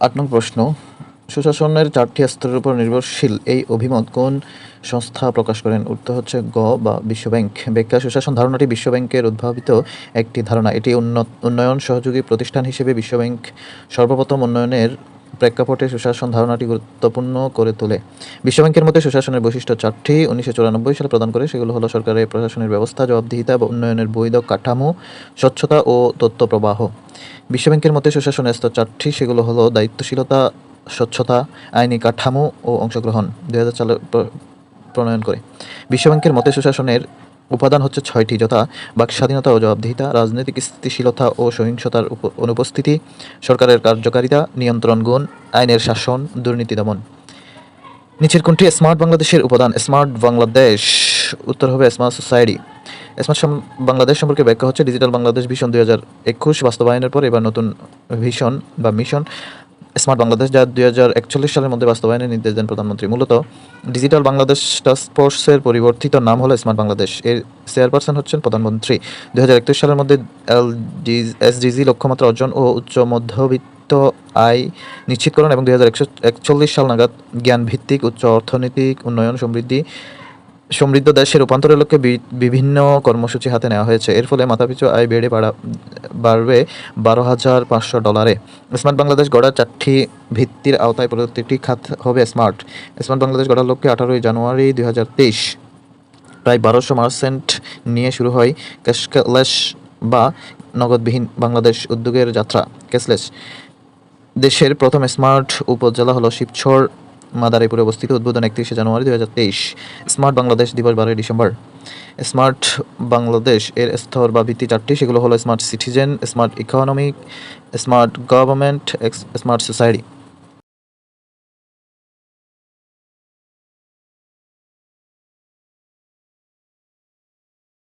৮ নং প্রশ্ন, সুশাসনের 4টি স্তরের উপর নির্ভরশীল এই অভিমত কোন সংস্থা প্রকাশ করেন? উত্তর হচ্ছে গ বা বিশ্বব্যাংক। ব্যাখ্যা: সুশাসন ধারণাটি বিশ্বব্যাংকের উদ্ভাবিত একটি ধারণা। এটি উন্নয়ন সহযোগী প্রতিষ্ঠান হিসেবে বিশ্বব্যাংক সর্বপ্রথম উন্নয়নের প্রেক্ষাপটে সুশাসন ধারণাটি গুরুত্বপূর্ণ করে তোলে। বিশ্বব্যাংকের মতে সুশাসনের বৈশিষ্ট্য 4টি 1994 সালে প্রদান করে। সেগুলো হলো সরকারের প্রশাসনের ব্যবস্থা, জবাবদিহিতা, উন্নয়নের বৈধ কাঠামো, স্বচ্ছতা ও তথ্য প্রবাহ। বিশ্বব্যাংকের মতে সুশাসনের স্তর 4টি, সেগুলো হলো দায়িত্বশীলতা, স্বচ্ছতা, আইনি কাঠামো ও অংশগ্রহণ। 2000 সালে প্রণয়ন করে। বিশ্বব্যাংকের মতে সুশাসনের উপাদান হচ্ছে 6টি, যথা বাক স্বাধীনতা ও জবাবদিহিতা, রাজনৈতিক স্থিতিশীলতা ও সহিংসতার অনুপস্থিতি, সরকারের কার্যকারিতা, নিয়ন্ত্রণ গুণ, আইনের শাসন, দুর্নীতি দমন। নিচের কোনটি স্মার্ট বাংলাদেশের উপাদান? স্মার্ট বাংলাদেশ। উত্তর হবে স্মার্ট সোসাইটি। স্মার্ট বাংলাদেশ সম্পর্কে ব্যাখ্যা হচ্ছে ডিজিটাল বাংলাদেশ ভিশন 2021 বাস্তবায়নের পর এবার নতুন ভিশন বা মিশন স্মার্ট বাংলাদেশ, যা 2041 সালের মধ্যে বাস্তবায়নের নির্দেশ দেন প্রধানমন্ত্রী। মূলত ডিজিটাল বাংলাদেশ টাস্ক ফোর্সের পরিবর্তিত নাম হলো স্মার্ট বাংলাদেশ। এর চেয়ারপারসন হচ্ছেন প্রধানমন্ত্রী। 2031 সালের মধ্যে এসডিজি লক্ষ্যমাত্রা অর্জন ও উচ্চ মধ্যবিত্ত আয় নিশ্চিতকরণ এবং 2041 সাল নাগাদ জ্ঞানভিত্তিক উচ্চ অর্থনৈতিক উন্নয়ন সমৃদ্ধ দেশে রূপান্তরের লক্ষ্যে বিভিন্ন কর্মসূচি হাতে নেওয়া হয়েছে। এর ফলে মাথাপিছু আয় বাড়বে $12,500। স্মার্ট বাংলাদেশ গড়ার 4টি ভিত্তির আওতায় প্রতিটি খাত হবে স্মার্ট। স্মার্ট বাংলাদেশ গড়ার লক্ষ্যে 18 জানুয়ারি 2023 প্রায় 1200 মার্চেন্ট নিয়ে শুরু হয় ক্যাশলেস বা নগদবিহীন বাংলাদেশ উদ্যোগের যাত্রা। ক্যাশলেস দেশের প্রথম স্মার্ট উপজেলা হলো শিবচর, মাদারীপুরে অবস্থিত। উদ্বোধন 31 জানুয়ারি 2023। স্মার্ট বাংলাদেশ দিবস 12 ডিসেম্বর। স্মার্ট বাংলাদেশ এর স্তর বা ভিত্তি 4টি, সেগুলো হলো smart citizen, smart economy, smart government, smart society.